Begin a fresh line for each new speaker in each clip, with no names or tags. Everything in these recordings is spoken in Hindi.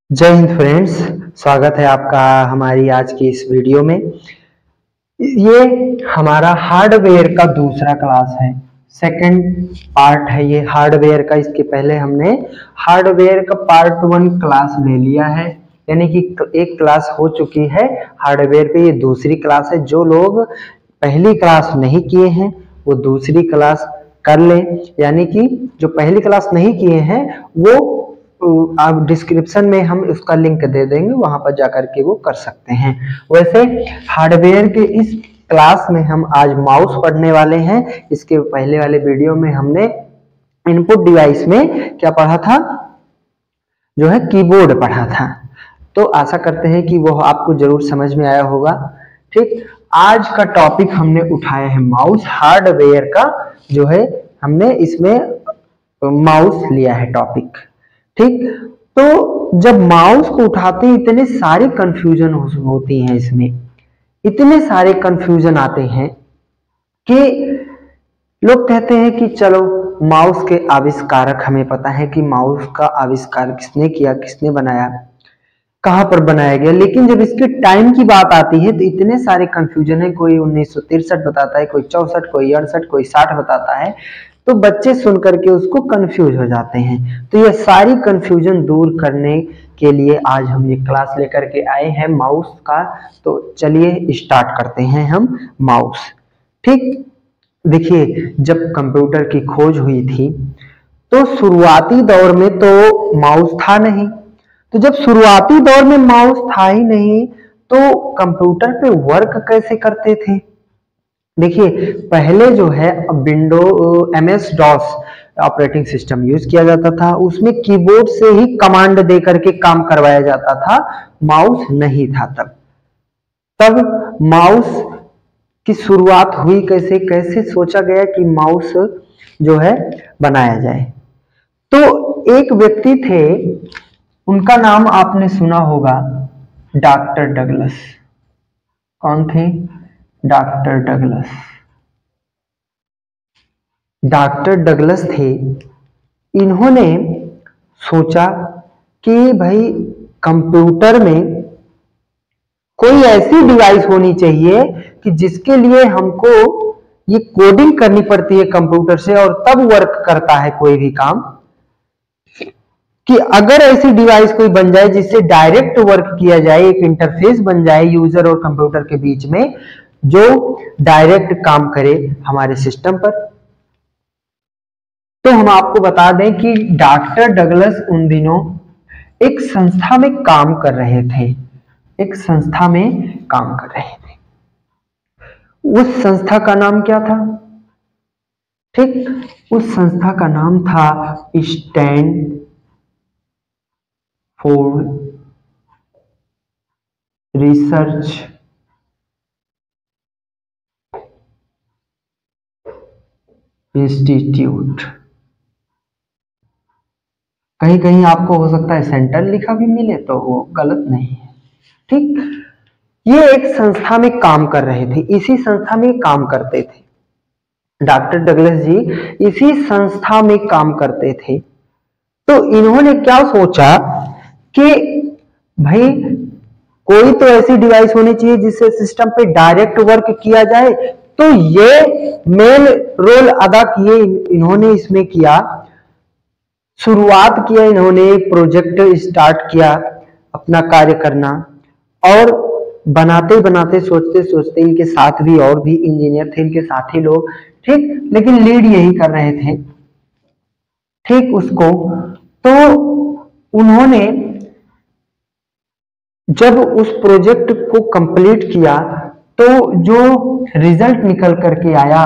जय हिंद फ्रेंड्स। स्वागत है आपका हमारी आज की इस वीडियो में। ये हमारा हार्डवेयर का दूसरा क्लास है, सेकंड पार्ट है ये हार्डवेयर का। इसके पहले हमने हार्डवेयर का पार्ट 1 क्लास ले लिया है, यानी कि एक क्लास हो चुकी है हार्डवेयर पे। ये दूसरी क्लास है। जो लोग पहली क्लास नहीं किए हैं वो दूसरी क्लास कर लें, यानी कि जो पहली क्लास नहीं किए हैं वो आप डिस्क्रिप्शन में हम उसका लिंक दे देंगे, वहां पर जाकर के वो कर सकते हैं। वैसे हार्डवेयर के इस क्लास में हम आज माउस पढ़ने वाले हैं। इसके पहले वाले वीडियो में हमने इनपुट डिवाइस में क्या पढ़ा था, जो है कीबोर्ड पढ़ा था। तो आशा करते हैं कि वो आपको जरूर समझ में आया होगा। ठीक, आज का टॉपिक हमने उठाया है माउस। हार्डवेयर का जो है हमने इसमें माउस लिया है टॉपिक। ठीक, तो जब माउस को उठाते हैं इतने सारे कंफ्यूजन होती हैं, इसमें इतने सारे कंफ्यूजन आते हैं कि लोग कहते हैं कि चलो माउस के आविष्कारक हमें पता है कि माउस का आविष्कार किसने किया, किसने बनाया, कहां पर बनाया गया। लेकिन जब इसके टाइम की बात आती है तो इतने सारे कंफ्यूजन है। कोई 1963 बताता है, कोई 64, कोई 68, कोई 60 बताता है। तो बच्चे सुन करके उसको कंफ्यूज हो जाते हैं। तो ये सारी कंफ्यूजन दूर करने के लिए आज हम ये क्लास लेकर के आए हैं माउस का। तो चलिए स्टार्ट करते हैं हम माउस। ठीक, देखिए जब कंप्यूटर की खोज हुई थी तो शुरुआती दौर में तो माउस था नहीं। तो जब शुरुआती दौर में माउस था ही नहीं तो कंप्यूटर पे वर्क कैसे करते थे। देखिए पहले जो है window MS DOS operating system use किया जाता था, उसमें कीबोर्ड से ही कमांड दे करके काम करवाया जाता था, माउस नहीं था तब माउस की शुरुआत हुई कैसे, कैसे सोचा गया कि माउस जो है बनाया जाए। तो एक व्यक्ति थे, उनका नाम आपने सुना होगा, डॉक्टर डगलस। कौन थे? Doctor Douglas. डॉक्टर डगलस थे। इन्होंने सोचा कि भाई कंप्यूटर में कोई ऐसी डिवाइस होनी चाहिए कि जिसके लिए हमको ये कोडिंग करनी पड़ती है कंप्यूटर से और तब वर्क करता है कोई भी काम, कि अगर ऐसी डिवाइस कोई बन जाए जिससे डायरेक्ट वर्क किया जाए, एक इंटरफेस बन जाए यूजर और कंप्यूटर के बीच में जो डायरेक्ट काम करे हमारे सिस्टम पर। तो हम आपको बता दें कि डॉक्टर डगलस उन दिनों एक संस्था में काम कर रहे थे, एक संस्था में काम कर रहे थे। उस संस्था का नाम क्या था? ठीक, उस संस्था का नाम था स्टैनफोर्ड रिसर्च इंस्टीट्यूट। कहीं कहीं आपको हो सकता है सेंटर लिखा भी मिले तो वो गलत नहीं है। ठीक, ये एक संस्था में काम कर रहे थे, इसी संस्था में काम करते थे डॉक्टर डगलस जी, इसी संस्था में काम करते थे। तो इन्होंने क्या सोचा कि भाई कोई तो ऐसी डिवाइस होनी चाहिए जिससे सिस्टम पे डायरेक्ट वर्क किया जाए। तो ये मेन रोल अदा किए इन्होंने, इसमें किया, शुरुआत किया इन्होंने, प्रोजेक्ट स्टार्ट किया अपना कार्य करना। और बनाते बनाते सोचते सोचते इनके साथ भी और भी इंजीनियर थे, इनके साथी लोग। ठीक, लेकिन लीड यही कर रहे थे। ठीक, उसको तो उन्होंने जब उस प्रोजेक्ट को कंप्लीट किया तो जो रिजल्ट निकल करके आया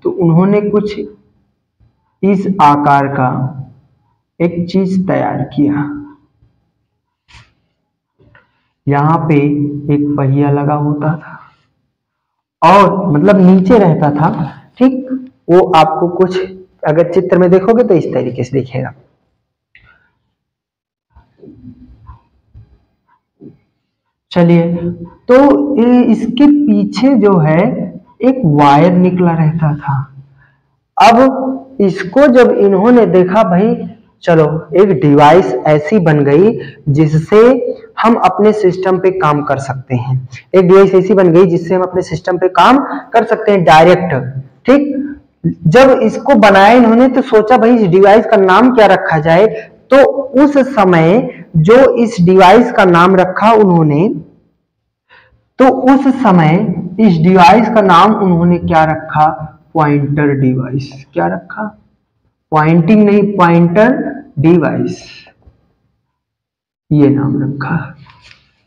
तो उन्होंने कुछ इस आकार का एक चीज तैयार किया। यहां पे एक पहिया लगा होता था और मतलब नीचे रहता था। ठीक, वो आपको कुछ अगर चित्र में देखोगे तो इस तरीके से दिखेगा। चलिए, तो इसके पीछे जो है एक वायर निकला रहता था। अब इसको जब इन्होंने देखा, भाई चलो एक डिवाइस ऐसी बन गई जिससे हम अपने सिस्टम पे काम कर सकते हैं। एक डिवाइस ऐसी बन गई जिससे हम अपने सिस्टम पे काम कर सकते हैं डायरेक्ट। ठीक, जब इसको बनाया इन्होंने तो सोचा भाई इस डिवाइस का नाम क्या रखा जाए, तो उस समय जो इस डिवाइस का नाम रखा उन्होंने, तो उस समय इस डिवाइस का नाम उन्होंने क्या रखा, पॉइंटर डिवाइस। क्या रखा, पॉइंटिंग नहीं, पॉइंटर डिवाइस, ये नाम रखा।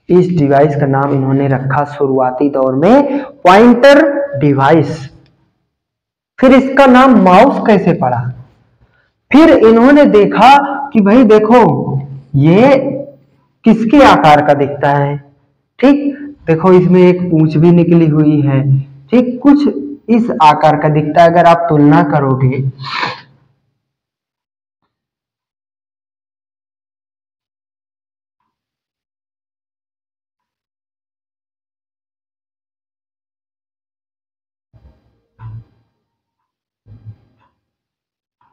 इस डिवाइस का नाम इन्होंने रखा शुरुआती दौर में पॉइंटर डिवाइस। फिर इसका नाम माउस कैसे पड़ा, फिर इन्होंने देखा कि भाई देखो ये किसके आकार का दिखता है। ठीक, देखो इसमें एक पूंछ भी निकली हुई है। ठीक, कुछ इस आकार का दिखता है। अगर आप तुलना करोगे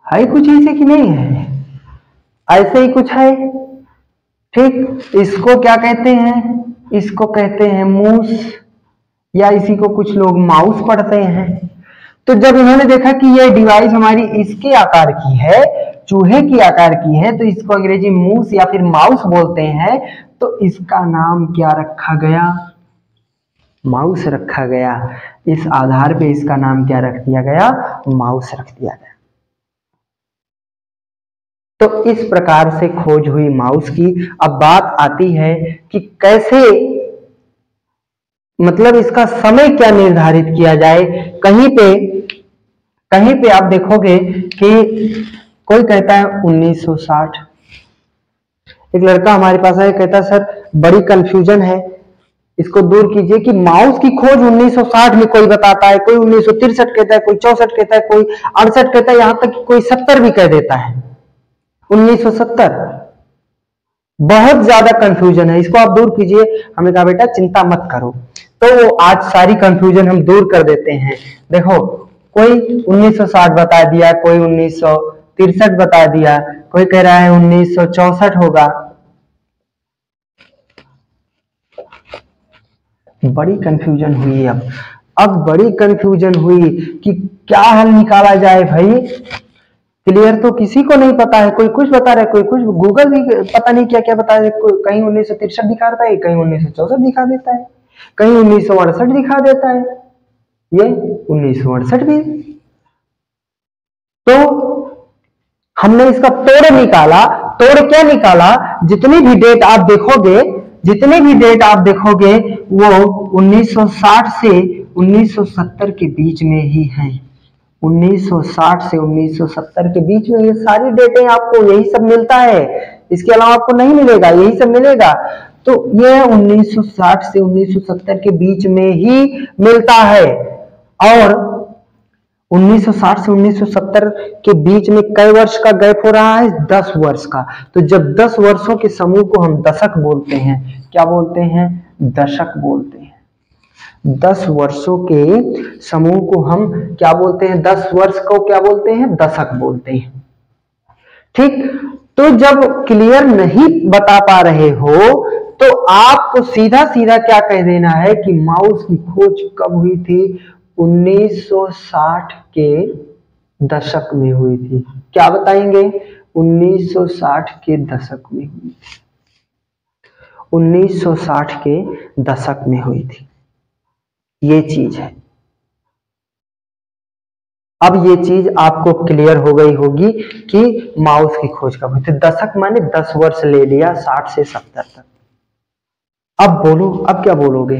है कुछ ऐसे कि नहीं है, ऐसे ही कुछ है। ठीक, इसको क्या कहते हैं, इसको कहते हैं मूस, या इसी को कुछ लोग माउस पढ़ते हैं। तो जब इन्होंने देखा कि ये डिवाइस हमारी इसके आकार की है, चूहे की आकार की है, तो इसको अंग्रेजी मूस या फिर माउस बोलते हैं, तो इसका नाम क्या रखा गया, माउस रखा गया। इस आधार पे इसका नाम क्या रख दिया गया, माउस रख दिया गया। तो इस प्रकार से खोज हुई माउस की। अब बात आती है कि कैसे, मतलब इसका समय क्या निर्धारित किया जाए। कहीं पे आप देखोगे कि कोई कहता है 1960। एक लड़का हमारे पास आया, कहता है सर बड़ी कंफ्यूजन है, इसको दूर कीजिए कि माउस की खोज 1960 में कोई बताता है, कोई 1963 कहता है, कोई 64 कहता है, कोई 68 कहता है, यहां तक कि कोई 70 भी कह देता है। 1970 बहुत ज्यादा कंफ्यूजन है, इसको आप दूर कीजिए। हमने कहा बेटा चिंता मत करो। तो आज सारी कंफ्यूजन हम दूर कर देते हैं। देखो कोई 1960 बता दिया, कोई 1963 बता दिया, कोई कह रहा है 1964 होगा। बड़ी कंफ्यूजन हुई। अब बड़ी कंफ्यूजन हुई कि क्या हल निकाला जाए भाई। क्लियर तो किसी को नहीं पता है, कोई कुछ बता रहा है, कोई कुछ, गूगल भी पता नहीं क्या क्या बता रहे, कहीं 1963 दिखा देता है, कहीं 1964 दिखा देता है, कहीं 1968 दिखा देता है, ये 1968 भी। तो हमने इसका तोड़ निकाला। तोड़ क्या निकाला, जितनी भी डेट आप देखोगे, जितने भी डेट आप देखोगे वो 1960 से 1970 के बीच में ही है। 1960 से 1970 के बीच में ये सारी डेटें आपको यही सब मिलता है, इसके अलावा आपको नहीं मिलेगा, यही सब मिलेगा। तो ये 1960 से 1970 के बीच में ही मिलता है। और 1960 से 1970 के बीच में कई वर्ष का गैप हो रहा है, 10 वर्ष का। तो जब 10 वर्षों के समूह को हम दशक बोलते हैं, क्या बोलते हैं, दशक बोलते हैं। 10 वर्षों के समूह को हम क्या बोलते हैं, 10 वर्ष को क्या बोलते हैं, दशक बोलते हैं। ठीक, तो जब क्लियर नहीं बता पा रहे हो तो आपको सीधा सीधा क्या कह देना है कि माउस की खोज कब हुई थी, 1960 के दशक में हुई थी। क्या बताएंगे, 1960 के दशक में हुई थी, 1960 के दशक में हुई थी। ये चीज है। अब ये चीज आपको क्लियर हो गई होगी कि माउस की खोज कब हुई थी। दशक माने 10 वर्ष ले लिया, 60 से 70 तक। अब बोलो, अब क्या बोलोगे,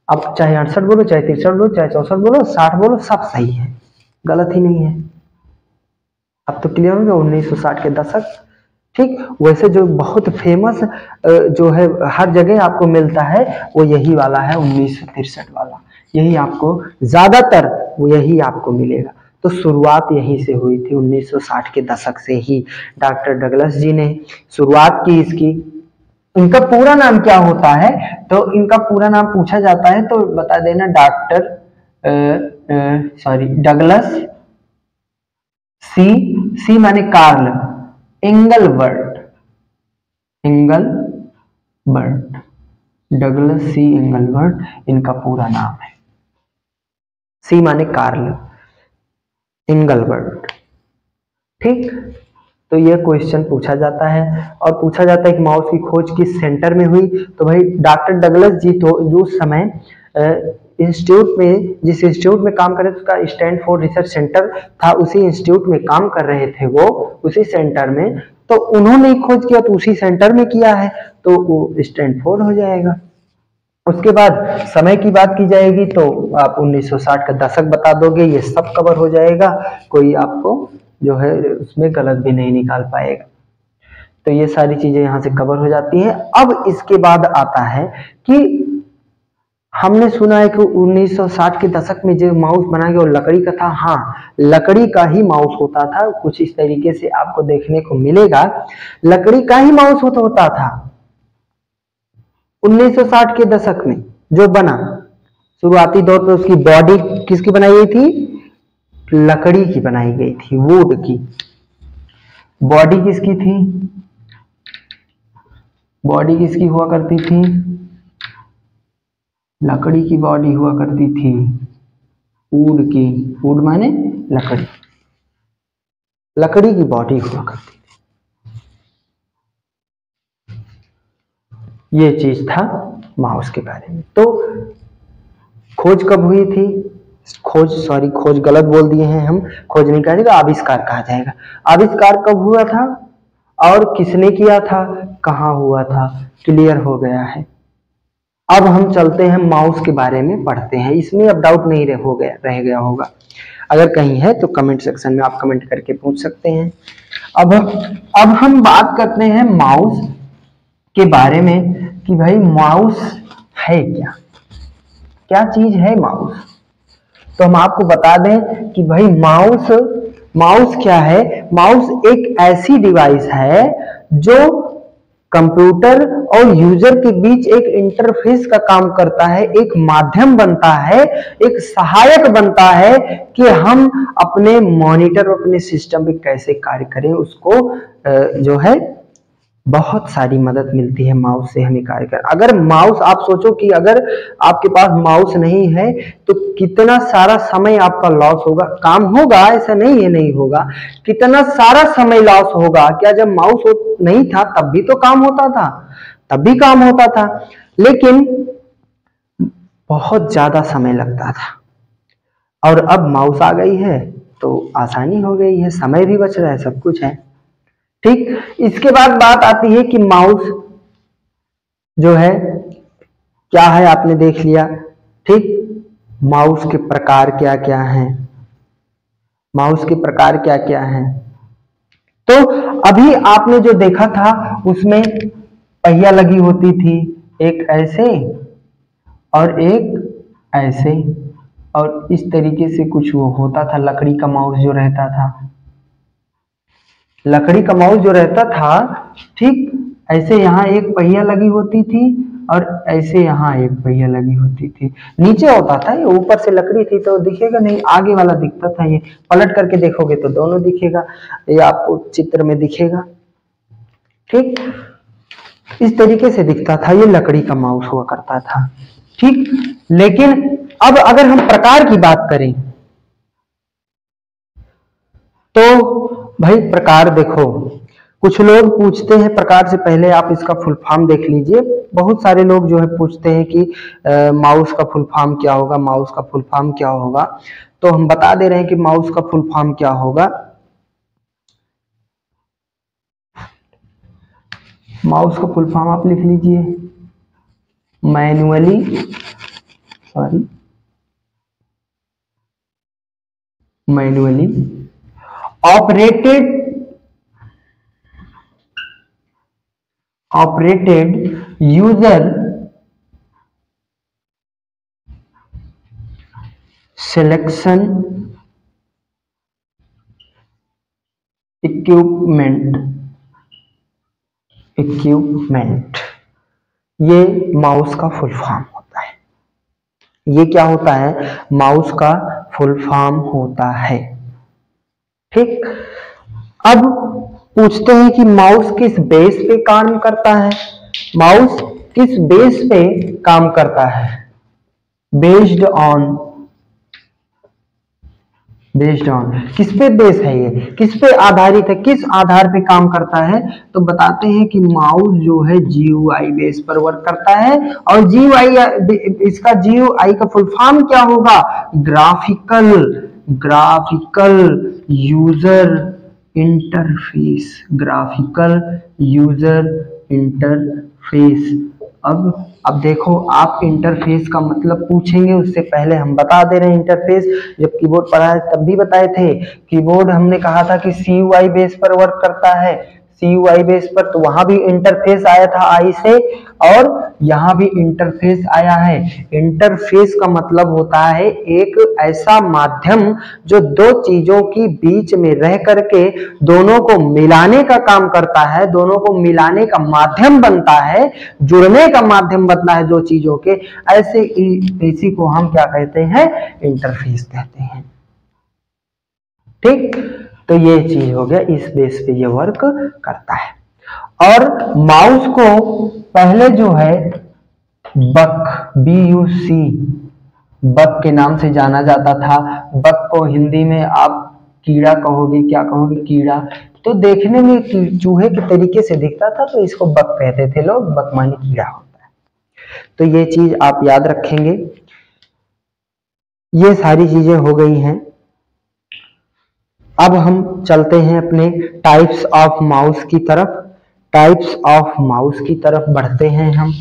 अब चाहे 68 बोलो, चाहे 63 बोलो, चाहे 64 बोलो, 60 बोलो, सब सही है, गलत ही नहीं है। अब तो क्लियर हो गया 1960 के दशक। ठीक, वैसे जो बहुत फेमस जो है हर जगह आपको मिलता है वो यही वाला है, 1963 वाला, यही आपको ज्यादातर वो यही आपको मिलेगा। तो शुरुआत यहीं से हुई थी, 1960 के दशक से ही डॉक्टर डगलस जी ने शुरुआत की इसकी। इनका पूरा नाम क्या होता है, तो इनका पूरा नाम पूछा जाता है तो बता देना, डॉक्टर डगलस सी माने कार्ल, एंगलबर्ट, एंगलबर्ट, डगलस सी एंगलबर्ट इनका पूरा नाम है। सी माने कार्ल, एंगलबर्ट। ठीक, तो यह क्वेश्चन पूछा जाता है और पूछा जाता है कि माउस की खोज किस सेंटर में हुई। तो भाई डॉक्टर डगलस जी तो जो उस समय इंस्टीट्यूट में, जिस इंस्टीट्यूट में काम कर रहे थे उसका स्टैनफोर्ड रिसर्च सेंटर था, उसी इंस्टीट्यूट में काम कर रहे थे वो, उसी सेंटर में। तो उन्होंने खोज किया तो उसी सेंटर में किया है तो वो स्टैनफोर्ड हो जाएगा। उसके बाद समय की बात की जाएगी तो आप 1960 का दशक बता दोगे, ये सब कवर हो जाएगा, कोई आपको जो है उसमें गलत भी नहीं निकाल पाएगा। तो ये सारी चीजें यहाँ से कवर हो जाती हैं। अब इसके बाद आता है कि हमने सुना है कि 1960 के दशक में जो माउस बना गया वो लकड़ी का था। हाँ, लकड़ी का ही माउस होता था, कुछ इस तरीके से आपको देखने को मिलेगा, लकड़ी का ही माउस होता था 1960 के दशक में जो बना। शुरुआती दौर पे उसकी बॉडी किसकी बनाई गई थी? लकड़ी की बनाई गई थी, वुड की। बॉडी किसकी थी? बॉडी किसकी हुआ करती थी? लकड़ी की बॉडी हुआ करती थी, वुड की। वुड माने लकड़ी, लकड़ी की बॉडी हुआ करती थी। ये चीज था माउस के बारे में। तो खोज कब हुई थी? खोज गलत बोल दिए हैं हम, खोज नहीं कहा जाएगा, आविष्कार कहा जाएगा। आविष्कार कब हुआ था और किसने किया था, कहाँ हुआ था, क्लियर हो गया है। अब हम चलते हैं माउस के बारे में पढ़ते हैं। इसमें अब डाउट नहीं रह गया होगा, अगर कहीं है तो कमेंट सेक्शन में आप कमेंट करके पूछ सकते हैं। अब हम बात करते हैं माउस के बारे में कि भाई माउस है क्या, क्या चीज है माउस। तो हम आपको बता दें कि भाई माउस क्या है। माउस एक ऐसी डिवाइस है जो कंप्यूटर और यूजर के बीच एक इंटरफेस का काम करता है, एक माध्यम बनता है, एक सहायक बनता है कि हम अपने मॉनिटर और अपने सिस्टम पे कैसे कार्य करें। उसको जो है बहुत सारी मदद मिलती है माउस से हमें कार्य कर। अगर माउस, आप सोचो कि अगर आपके पास माउस नहीं है तो कितना सारा समय आपका लॉस होगा। काम होगा, ऐसा नहीं है नहीं होगा, कितना सारा समय लॉस होगा। क्या जब माउस नहीं था तब भी तो काम होता था, तब भी काम होता था, लेकिन बहुत ज्यादा समय लगता था। और अब माउस आ गई है तो आसानी हो गई है, समय भी बच रहा है, सब कुछ है। ठीक, इसके बाद बात आती है कि माउस जो है क्या है, आपने देख लिया। ठीक, माउस के प्रकार क्या क्या हैं, माउस के प्रकार क्या क्या हैं। तो अभी आपने जो देखा था उसमें पहिया लगी होती थी, एक ऐसे और एक ऐसे, और इस तरीके से कुछ वो होता था। लकड़ी का माउस जो रहता था, लकड़ी का माउस जो रहता था, ठीक ऐसे यहाँ एक पहिया लगी होती थी और ऐसे यहाँ एक पहिया लगी होती थी। नीचे होता था, ये ऊपर से लकड़ी थी तो दिखेगा नहीं, आगे वाला दिखता था। ये पलट करके देखोगे तो दोनों दिखेगा, ये आपको चित्र में दिखेगा। ठीक, इस तरीके से दिखता था, ये लकड़ी का माउस हुआ करता था। ठीक, लेकिन अब अगर हम प्रकार की बात करें तो भाई प्रकार देखो, कुछ लोग पूछते हैं प्रकार से पहले आप इसका फुल फॉर्म देख लीजिए। बहुत सारे लोग जो है पूछते हैं कि माउस का फुल फॉर्म क्या होगा, माउस का फुल फॉर्म क्या होगा। तो हम बता दे रहे हैं कि माउस का फुल फॉर्म क्या होगा। माउस का फुल फॉर्म आप लिख लीजिए, manually operated user selection equipment, ये माउस का फुल फॉर्म होता है। ये क्या होता है? माउस का फुल फॉर्म होता है। ठीक, अब पूछते हैं कि माउस किस बेस पे काम करता है, माउस किस बेस पे काम करता है, बेस्ड ऑन किस पे बेस है, ये किस पे आधारित है, किस आधार पे काम करता है, तो बताते हैं कि माउस जो है GUI बेस पर वर्क करता है। और GUI, इसका GUI का फुल फॉर्म क्या होगा, graphical user interface, graphical user interface. अब देखो, आप इंटरफेस का मतलब पूछेंगे, उससे पहले हम बता दे रहे हैं इंटरफेस। जब कीबोर्ड पढ़ा है तब भी बताए थे, कीबोर्ड हमने कहा था कि CUI बेस पर वर्क करता है, CUI बेस पर, तो वहां भी इंटरफेस आया था आई से, और यहाँ भी इंटरफेस आया है। इंटरफेस का मतलब होता है एक ऐसा माध्यम जो दो चीजों की बीच में रह करके दोनों को मिलाने का काम करता है, दोनों को मिलाने का माध्यम बनता है, जुड़ने का माध्यम बनता है दो चीजों के, ऐसे इसी को हम क्या कहते हैं, इंटरफेस कहते हैं। ठीक, तो ये चीज हो गया, इस बेस पे ये वर्क करता है। और माउस को पहले जो है बक, BUC, बक के नाम से जाना जाता था। बक को हिंदी में आप कीड़ा कहोगे, क्या कहोगे, कीड़ा। तो देखने में चूहे के तरीके से दिखता था, तो इसको बक कहते थे लोग, बक माने कीड़ा होता है। तो ये चीज आप याद रखेंगे। ये सारी चीजें हो गई हैं। अब हम चलते हैं अपने टाइप्स ऑफ माउस की तरफ, टाइप्स ऑफ माउस की तरफ बढ़ते हैं हम।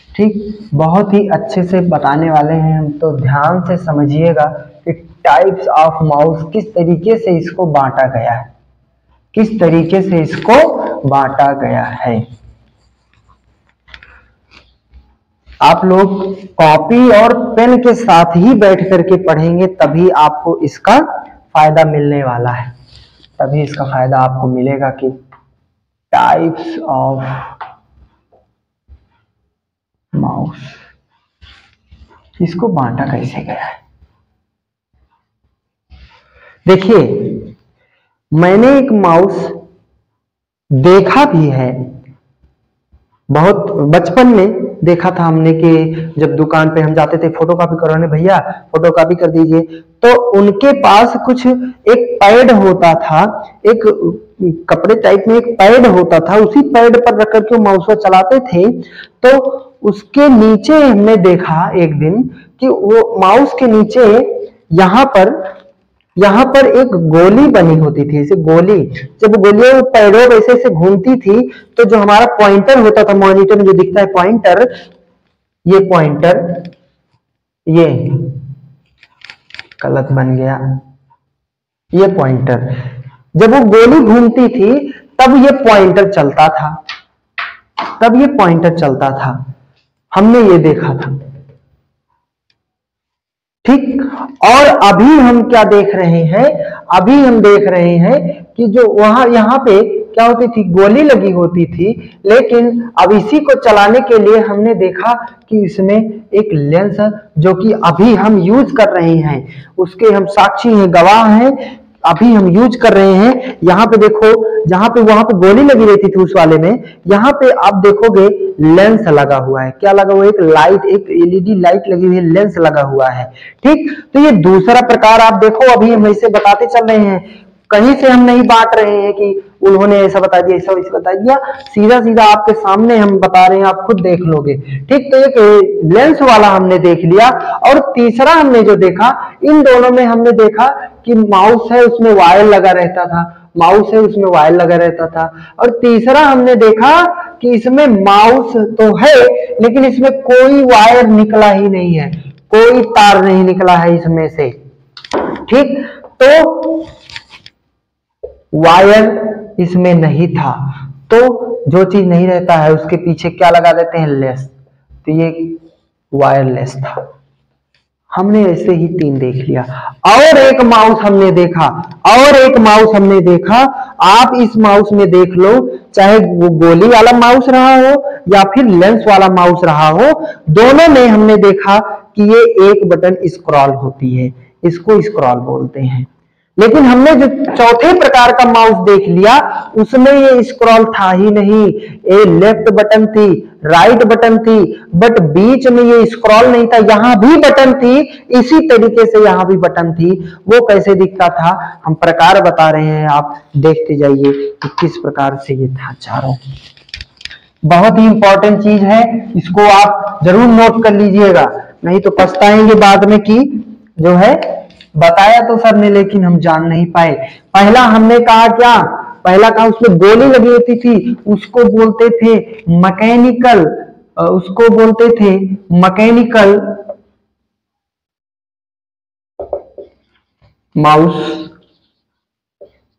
ठीक, बहुत ही अच्छे से बताने वाले हैं हम, तो ध्यान से समझिएगा कि टाइप्स ऑफ माउस किस तरीके से इसको बांटा गया है, किस तरीके से इसको बांटा गया है। आप लोग कॉपी और पेन के साथ ही बैठ करके पढ़ेंगे, तभी आपको इसका फायदा मिलने वाला है, तभी इसका फायदा आपको मिलेगा कि टाइप्स ऑफ माउस, इसको बांटा कैसे गया है। देखिए, मैंने एक माउस देखा भी है, बहुत बचपन में देखा था हमने कि जब दुकान पे हम जाते थे फोटोकॉपी करवाने, भैया फोटोकॉपी कर दीजिए, तो उनके पास कुछ एक पैड होता था, एक कपड़े टाइप में एक पैड होता था, उसी पैड पर रख करके माउस को चलाते थे। तो उसके नीचे हमने देखा एक दिन कि वो माउस के नीचे यहाँ पर एक गोली बनी होती थी, इसे गोली, जब गोली पैरों वैसे से घूमती थी, तो जो हमारा पॉइंटर होता था, मॉनिटर में जो दिखता है पॉइंटर, ये पॉइंटर, ये गलत बन गया, ये पॉइंटर, जब वो गोली घूमती थी तब ये पॉइंटर चलता था, तब ये पॉइंटर चलता था, हमने ये देखा था। ठीक, और अभी हम क्या देख रहे हैं, अभी हम देख रहे हैं कि जो यहाँ पे क्या होती थी, गोली लगी होती थी, लेकिन अब इसी को चलाने के लिए हमने देखा कि इसमें एक लेंस, जो कि अभी हम यूज कर रहे हैं, उसके हम साक्षी हैं, गवाह हैं, अभी हम यूज कर रहे हैं। यहाँ पे देखो, जहां पे वहां पे गोली लगी रहती थी उस वाले में, यहाँ पे आप देखोगे लेंस लगा हुआ है, क्या लगा हुआ है, एक लाइट, एक LED लाइट लगी हुई है, लेंस लगा हुआ है। ठीक, तो ये दूसरा प्रकार आप देखो, अभी हम ऐसे बताते चल रहे हैं, कहीं से हम नहीं बांट रहे हैं कि उन्होंने ऐसा बता दिया, ऐसा वैसा बता दिया, सीधा सीधा आपके सामने हम बता रहे हैं, आप खुद देख लोगे। ठीक, तो एक लेंस वाला हमने देख लिया, और तीसरा हमने जो देखा, इन दोनों में हमने देखा कि माउस है उसमें वायर लगा रहता था, माउस है उसमें वायर लगा रहता था, और तीसरा हमने देखा कि इसमें माउस तो है लेकिन इसमें कोई वायर निकला ही नहीं है, कोई तार नहीं निकला है इसमें से। ठीक, तो वायर इसमें नहीं था, तो जो चीज नहीं रहता है उसके पीछे क्या लगा देते हैं, लेस, तो ये वायरलेस था। हमने ऐसे ही 3 देख लिया, और एक माउस हमने देखा, और एक माउस हमने देखा, आप इस माउस में देख लो, चाहे वो गोली वाला माउस रहा हो या फिर लेंस वाला माउस रहा हो, दोनों में हमने देखा कि ये एक बटन स्क्रॉल होती है, इसको स्क्रॉल बोलते हैं। लेकिन हमने जो चौथे प्रकार का माउस देख लिया उसमें ये स्क्रॉल था ही नहीं। ये लेफ्ट बटन थी, राइट बटन थी, बट बीच में ये स्क्रॉल नहीं था। यहां भी बटन थी, इसी तरीके से यहां भी बटन थी। वो कैसे दिखता था, हम प्रकार बता रहे हैं, आप देखते जाइए कि किस प्रकार से ये था। चारों बहुत ही इंपॉर्टेंट चीज है, इसको आप जरूर नोट कर लीजिएगा, नहीं तो पछताएंगे बाद में कि जो है बताया तो सर ने लेकिन हम जान नहीं पाए। पहला हमने कहा क्या, पहला कहा उसमें गोली लगी होती थी, उसको बोलते थे मैकेनिकल, उसको बोलते थे मैकेनिकल माउस,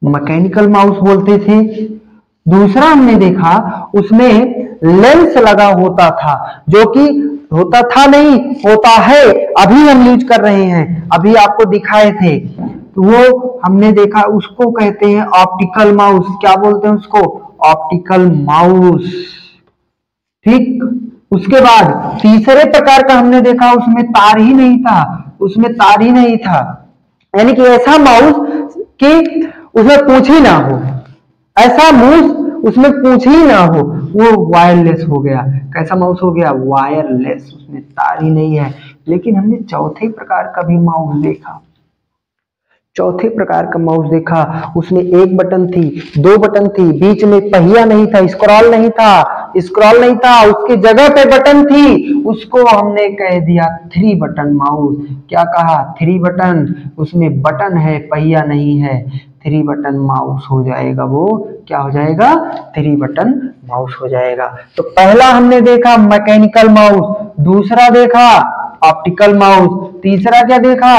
मैकेनिकल माउस बोलते थे। दूसरा हमने देखा उसमें लेंस लगा होता था, जो कि होता था नहीं, होता है, अभी हम यूज कर रहे हैं, अभी आपको दिखाए थे। तो वो हमने देखा, उसको कहते हैं ऑप्टिकल माउस। क्या बोलते हैं उसको, ऑप्टिकल माउस। ठीक, उसके बाद तीसरे प्रकार का हमने देखा, उसमें तार ही नहीं था, उसमें तार ही नहीं था, यानी कि ऐसा माउस कि उसमें पूंछ ही ना हो, ऐसा माउस उसमें पूंछ ही ना हो, वो वायरलेस हो गया। कैसा माउस हो गया, वायरलेस, उसमें तार ही नहीं है। लेकिन हमने चौथे प्रकार का भी माउस देखा, चौथे प्रकार का माउस देखा, उसमें एक बटन थी, दो बटन थी, बीच में पहिया नहीं था, स्क्रॉल नहीं था, स्क्रॉल नहीं था, उसकी जगह पे बटन थी, उसको हमने कह दिया थ्री बटन माउस। क्या कहा, थ्री बटन, उसमें बटन है, पहिया नहीं है, थ्री बटन माउस हो जाएगा। वो क्या हो जाएगा, थ्री बटन माउस हो जाएगा। तो पहला हमने देखा मैकेनिकल माउस, दूसरा देखा ऑप्टिकल माउस, तीसरा क्या देखा,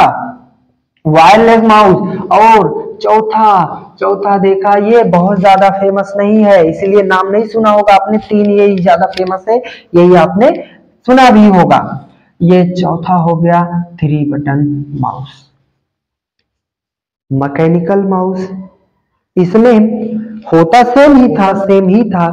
वायरलेस माउस, और चौथा देखा, ये बहुत ज्यादा फेमस नहीं है, इसीलिए नाम नहीं सुना होगा आपने, तीन यही ज्यादा फेमस है, यही आपने सुना भी होगा। ये चौथा हो गया three button mouse, mechanical mouse. इसमें होता सेम ही था,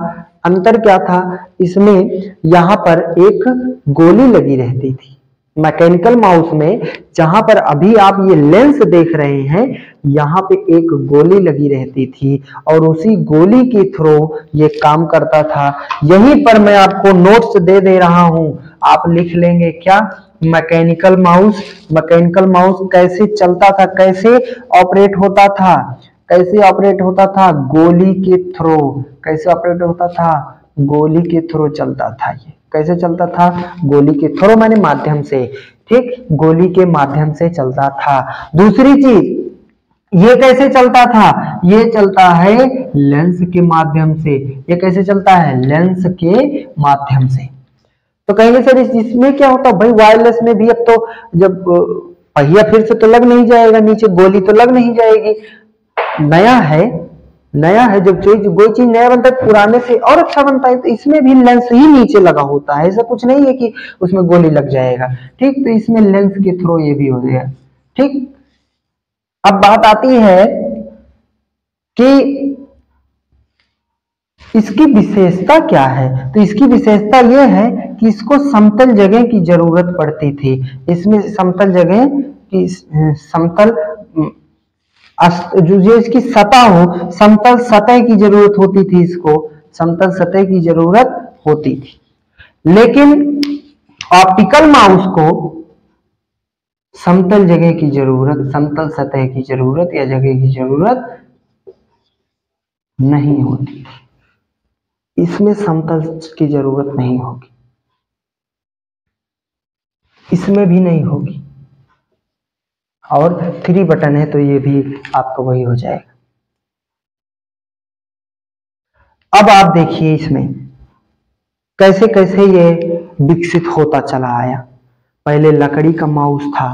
अंतर क्या था, इसमें यहां पर एक गोली लगी रहती थी। मैकेनिकल माउस में जहां पर अभी आप ये लेंस देख रहे हैं, यहाँ पे एक गोली लगी रहती थी और उसी गोली के थ्रू ये काम करता था। यहीं पर मैं आपको नोट्स दे दे रहा हूं, आप लिख लेंगे। क्या, मैकेनिकल माउस, मैकेनिकल माउस कैसे चलता था, कैसे ऑपरेट होता था, कैसे ऑपरेट होता था, गोली के थ्रू। कैसे ऑपरेट होता था, गोली के थ्रू चलता था। ये कैसे चलता था, गोली के थ्रू माने माध्यम से, ठीक, गोली के माध्यम से चलता था। दूसरी चीज, ये कैसे चलता था, ये चलता है लेंस के माध्यम से। ये कैसे चलता है, लेंस के माध्यम से। तो कहेंगे सर इसमें क्या होता, भाई वायरलेस में भी अब तो जब पहिया फिर से तो लग नहीं जाएगा, नीचे गोली तो लग नहीं जाएगी, नया है, नया है, जब कोई चीज नया बनता है पुराने से और अच्छा बनता है, तो इसमें भी लेंस ही नीचे लगा होता है, ऐसा कुछ नहीं है कि उसमें गोली लग जाएगा। ठीक, तो इसमें लेंस के थ्रू ये भी हो गया। ठीक, अब बात आती है कि इसकी विशेषता क्या है। तो इसकी विशेषता यह है कि इसको समतल जगह की जरूरत पड़ती थी। इसमें समतल जगह की, समतल जो इसकी सतह हो, समतल सतह की जरूरत होती थी, इसको समतल सतह की जरूरत होती थी। लेकिन ऑप्टिकल माउस को समतल जगह की जरूरत, समतल सतह की जरूरत या जगह की जरूरत नहीं होती, इसमें समतल की जरूरत नहीं होगी, इसमें भी नहीं होगी, और थ्री बटन है तो ये भी आपको वही हो जाएगा। अब आप देखिए इसमें कैसे कैसे ये विकसित होता चला आया। पहले लकड़ी का माउस था,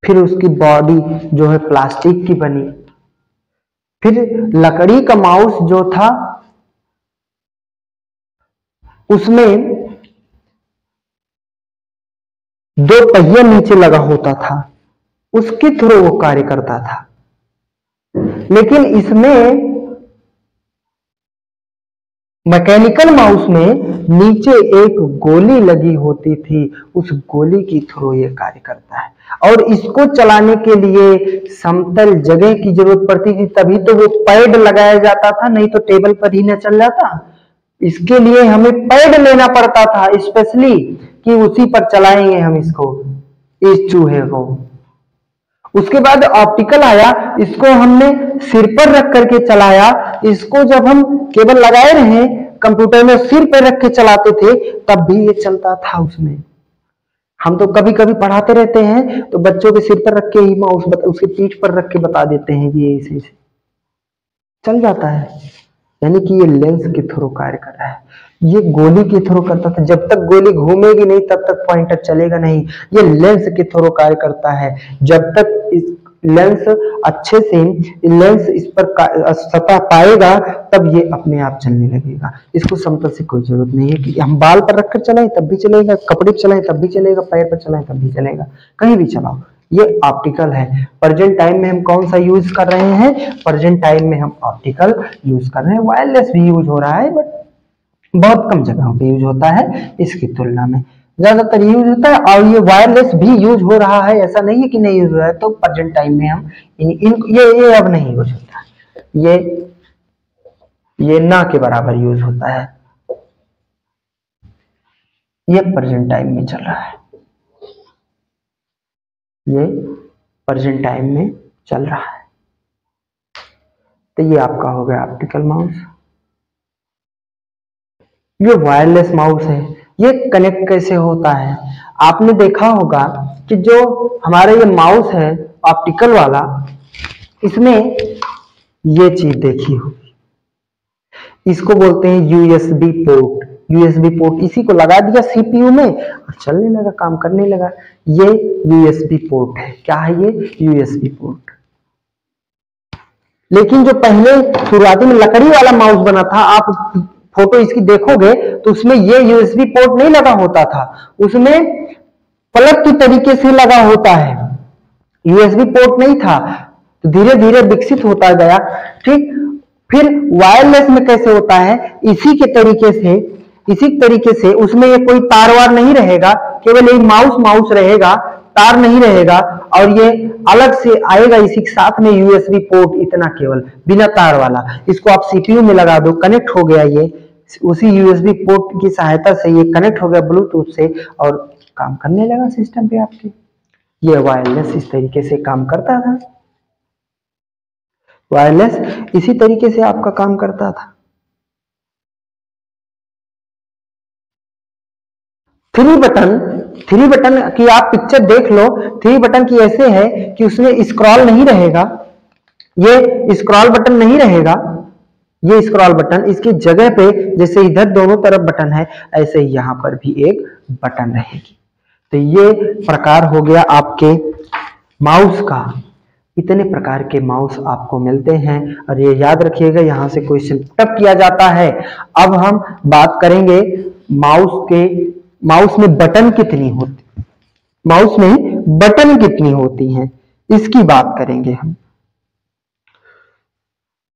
फिर उसकी बॉडी जो है प्लास्टिक की बनी, फिर लकड़ी का माउस जो था उसमें दो पहिया नीचे लगा होता था, उसके थ्रू वो कार्य करता था। लेकिन इसमें मैकेनिकल माउस में नीचे एक गोली लगी होती थी, उस गोली के थ्रू ये कार्य करता है। और इसको चलाने के लिए समतल जगह की जरूरत पड़ती थी, तभी तो वो पैड लगाया जाता था, नहीं तो टेबल पर ही न चल जाता। इसके लिए हमें पैड लेना पड़ता था स्पेशली, कि उसी पर चलाएंगे हम इसको, इस चूहे को। उसके बाद ऑप्टिकल आया, इसको हमने सिर पर रख करके चलाया। इसको जब हम केबल लगाए रहे कंप्यूटर में, सिर पर रख के चलाते थे, तब भी ये चलता था उसमें। हम तो कभी कभी पढ़ाते रहते हैं तो बच्चों के सिर पर रख के ही माउस उसके पीठ पर रख के बता देते हैं कि ये ऐसे चल जाता है। यानी कि ये लेंस के थ्रू कार्य कर रहा है। ये गोली के थ्रू करता था, जब तक गोली घूमेगी नहीं तब तक पॉइंटर चलेगा नहीं। ये लेंस के थ्रू कार्य करता है। जब तक इस लेंस अच्छे से लेंस इस पर सतह पाएगा तब ये अपने आप चलने लगेगा। इसको समतल से कोई जरूरत नहीं है कि हम बाल पर रखकर चलाएं तब भी चलेगा, कपड़े पर चलाएं तब भी चलेगा, पैर पर चलाएं तब भी चलेगा, कहीं भी चलाओ। ये ऑप्टिकल है। प्रेजेंट टाइम में हम कौन सा यूज कर रहे हैं? प्रेजेंट टाइम में हम ऑप्टिकल यूज कर रहे हैं। वायरलेस भी यूज हो रहा है बट बहुत कम जगहों पे यूज होता है इसकी तुलना में, ज्यादातर यूज होता है। और ये वायरलेस भी यूज हो रहा है, ऐसा नहीं है कि नहीं यूज हो रहा है। तो प्रेजेंट टाइम में हम ये अब नहीं यूज होता है। ये ना के बराबर यूज होता है। ये प्रेजेंट टाइम में चल रहा है, ये प्रेजेंट टाइम में चल रहा है। तो ये आपका हो गया ऑप्टिकल माउस। ये वायरलेस माउस है। ये कनेक्ट कैसे होता है? आपने देखा होगा कि जो हमारा ये माउस है ऑप्टिकल वाला, इसमें ये चीज देखी होगी, इसको बोलते हैं यूएसबी पोर्ट। यूएसबी पोर्ट, इसी को लगा दिया सीपीयू में और चलने लगा, काम करने लगा। ये यूएसबी पोर्ट है। क्या है ये? USB port. लेकिन जो पहले शुरुआती में लकड़ी वाला माउस बना था, आप फोटो इसकी देखोगे तो उसमें ये यूएसबी पोर्ट नहीं लगा होता था, उसमें प्लग की तरीके से लगा होता है, यूएसबी पोर्ट नहीं था। तो धीरे धीरे विकसित होता गया। ठीक, फिर वायरलेस में कैसे होता है? इसी तरीके से उसमें ये कोई तार वार नहीं रहेगा, केवल एक माउस माउस रहेगा, तार नहीं रहेगा। और ये अलग से आएगा इसी के साथ में यूएसबी पोर्ट, इतना केवल बिना तार वाला। इसको आप सीपीयू में लगा दो, कनेक्ट हो गया। ये उसी यूएसबी पोर्ट की सहायता से ये कनेक्ट हो गया ब्लूटूथ से और काम करने लगा सिस्टम पे आपके। ये वायरलेस इस तरीके से काम करता था। वायरलेस इसी तरीके से आपका काम करता था। थ्री बटन की आप पिक्चर देख लो। थ्री बटन की ऐसे है कि उसमें स्क्रॉल नहीं रहेगा, ये स्क्रॉल बटन नहीं रहेगा। ये स्क्रॉल बटन, इसकी जगह पे जैसे इधर दोनों तरफ बटन है, ऐसे ही यहां पर भी एक बटन रहेगी। तो ये प्रकार हो गया आपके माउस का। इतने प्रकार के माउस आपको मिलते हैं और ये याद रखिएगा, यहां से क्वेश्चन पुटअप किया जाता है। अब हम बात करेंगे माउस में बटन कितनी होती, माउस में बटन कितनी होती हैं, इसकी बात करेंगे हम।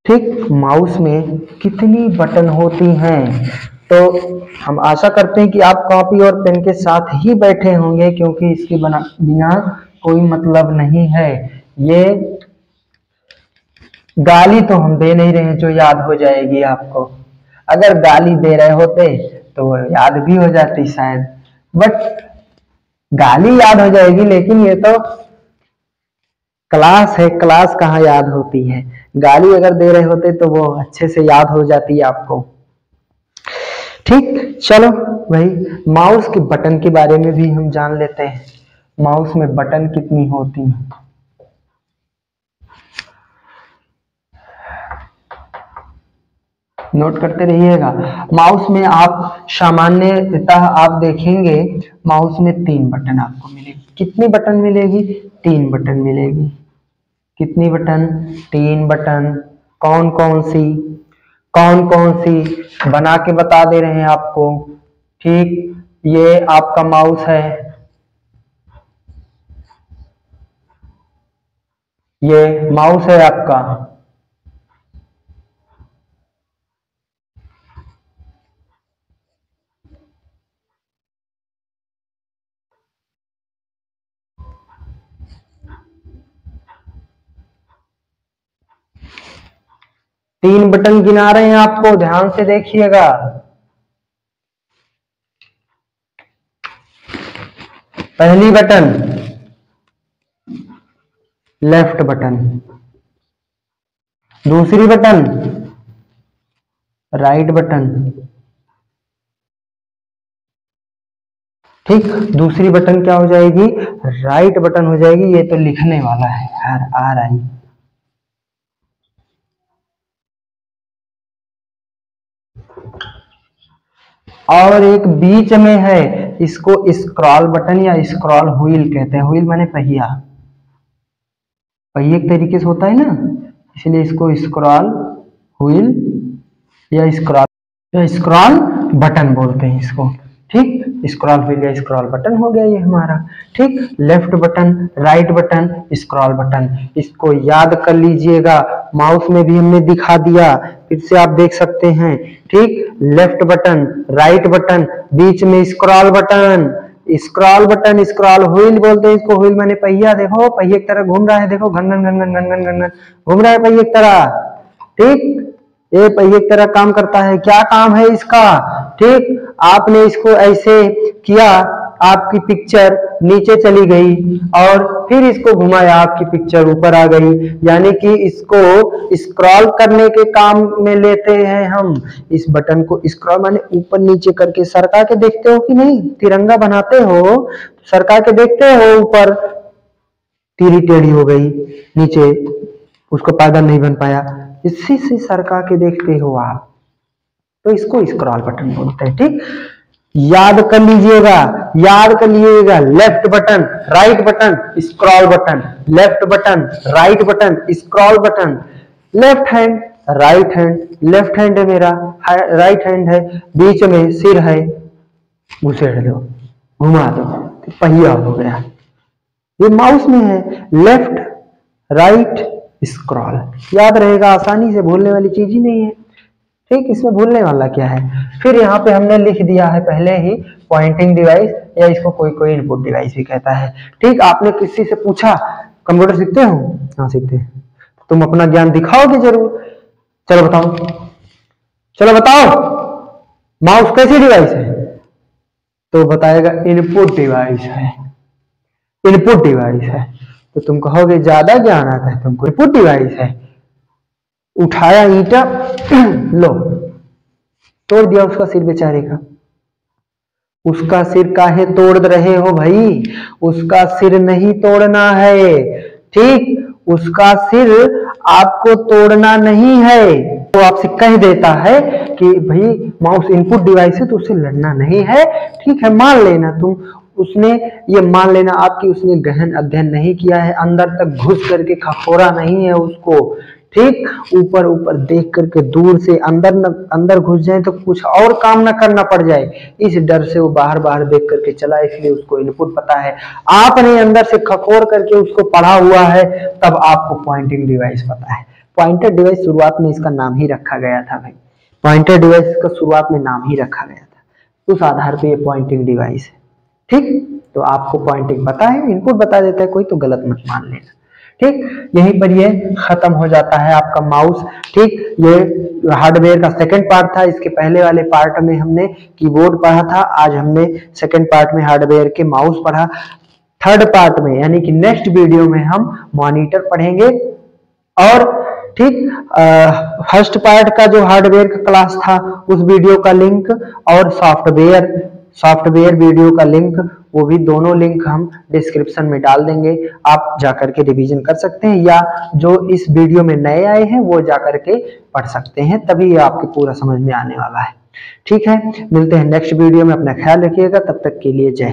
ठीक, माउस में कितनी बटन होती हैं? तो हम आशा करते हैं कि आप कॉपी और पेन के साथ ही बैठे होंगे, क्योंकि इसके बिना कोई मतलब नहीं है। ये गाली तो हम दे नहीं रहे जो याद हो जाएगी आपको। अगर गाली दे रहे होते तो वो याद भी हो जाती शायद, बट गाली याद हो जाएगी, लेकिन ये तो क्लास है, क्लास कहाँ याद होती है। गाली अगर दे रहे होते तो वो अच्छे से याद हो जाती है आपको। ठीक, चलो वही माउस के बटन के बारे में भी हम जान लेते हैं। माउस में बटन कितनी होती हैं? नोट करते रहिएगा। माउस में आप सामान्यतः आप देखेंगे माउस में 3 बटन आपको मिलेगी। कितनी बटन मिलेगी? 3 बटन मिलेगी। कितनी बटन? 3 बटन। कौन कौन सी बना के बता दे रहे हैं आपको। ठीक, ये आपका माउस है, ये माउस है आपका। 3 बटन गिना रहे हैं आपको, ध्यान से देखिएगा। पहली बटन लेफ्ट बटन, दूसरी बटन राइट बटन, ठीक, दूसरी बटन क्या हो जाएगी, राइट बटन हो जाएगी। ये तो लिखने वाला है यार, RI। और एक बीच में है, इसको स्क्रॉल बटन या स्क्रॉल व्हील कहते हैं। व्हील माने पहिया, पहिए के तरीके से होता है ना, इसलिए इसको स्क्रॉल व्हील या स्क्रॉल बटन बोलते हैं इसको, ठीक। स्क्रॉल व्हील या स्क्रॉल बटन हो गया ये हमारा, ठीक। Left button, right button, scroll button, इसको याद कर लीजिएगा। माउस में भी हमने दिखा दिया, फिर से आप देख सकते हैं, ठीक। लेफ्ट बटन, राइट बटन, बीच में scroll button, scroll button, scroll wheel बोलते हैं इसको। व्हील माने पहिया, देखो पहिए की तरह घूम रहा है, देखो घन घन घन घन घन घन घन घूम रहा है पहिए की तरह, ठीक। ये पहिए की तरह काम करता है। क्या काम है इसका, ठीक। आपने इसको ऐसे किया, आपकी पिक्चर नीचे चली गई, और फिर इसको घुमाया, आपकी पिक्चर ऊपर आ गई। यानी कि इसको स्क्रॉल करने के काम में लेते हैं हम। इस बटन को स्क्रॉल माने ऊपर नीचे करके सरका के देखते हो कि नहीं, तिरंगा बनाते हो, सरका के देखते हो, ऊपर टेढ़ी टेढ़ी हो गई, नीचे उसको पैदल नहीं बन पाया, इसी से सरका के देखते हो आप, तो इसको स्क्रॉल बटन बोलते हैं, ठीक। याद कर लीजिएगा, याद कर लीजिएगा। Left button, right button, scroll button, left button, right button, scroll button. Left hand, right hand, left hand है मेरा, राइट हैंड है, बीच में सिर है, घुसेड़ दो, घुमा दो, तो पहिया हो गया। ये माउस में है, लेफ्ट राइट स्क्रॉल, याद रहेगा, आसानी से भूलने वाली चीज ही नहीं है, ठीक। इसमें भूलने वाला क्या है। फिर यहाँ पे हमने लिख दिया है पहले ही पॉइंटिंग डिवाइस, या इसको कोई कोई इनपुट डिवाइस भी कहता है, ठीक। आपने किसी से पूछा कंप्यूटर सीखते हो, हाँ सीखते हैं, तुम अपना ज्ञान दिखाओगे जरूर, चलो बताओ, चलो बताओ माउस कैसी डिवाइस है, तो बताएगा इनपुट डिवाइस है, इनपुट डिवाइस है। तो तुम कहोगे ज्यादा ज्ञान आता है तुमको, इनपुट डिवाइस है। उठाया ईंटा, लो तोड़ दिया उसका सिर बेचारे का। उसका सिर काहे तोड़ रहे हो भाई, उसका सिर नहीं तोड़ना है, ठीक। उसका सिर आपको तोड़ना नहीं है। तो आपसे कह देता है कि भाई माउस इनपुट डिवाइस है तो उससे लड़ना नहीं है, ठीक है, मान लेना तुम। उसने ये मान लेना आपकी उसने गहन अध्ययन नहीं किया है, अंदर तक घुस करके खखोरा नहीं है उसको, ठीक। ऊपर ऊपर देख करके दूर से अंदर घुस जाए तो कुछ और काम ना करना पड़ जाए, इस डर से वो बाहर बाहर देख करके चला, इसलिए उसको इनपुट पता है। आपने अंदर से खखोर करके उसको पढ़ा हुआ है, तब आपको पॉइंटिंग डिवाइस पता है। पॉइंटर डिवाइस शुरुआत में इसका नाम ही रखा गया था भाई, पॉइंटर डिवाइस का शुरुआत में नाम ही रखा गया था, उस आधार पे ये पॉइंटिंग डिवाइस है, ठीक। तो आपको पॉइंटिंग पता है, इनपुट बता देता है कोई तो गलत मत मान लेना, ठीक। यहीं पर ये खत्म हो जाता है आपका माउस, ठीक। ये हार्डवेयर का सेकंड पार्ट था। इसके पहले वाले पार्ट में हमने कीबोर्ड पढ़ा था, आज हमने सेकंड पार्ट में हार्डवेयर के माउस पढ़ा। थर्ड पार्ट में यानी कि नेक्स्ट वीडियो में हम मॉनिटर पढ़ेंगे, और ठीक फर्स्ट पार्ट का जो हार्डवेयर का क्लास था उस वीडियो का लिंक और सॉफ्टवेयर वीडियो का लिंक, वो भी दोनों लिंक हम डिस्क्रिप्शन में डाल देंगे। आप जाकर के रिवीजन कर सकते हैं, या जो इस वीडियो में नए आए हैं वो जाकर के पढ़ सकते हैं, तभी आपके पूरा समझ में आने वाला है, ठीक है। मिलते हैं नेक्स्ट वीडियो में, अपना ख्याल रखिएगा, तब तक के लिए जय।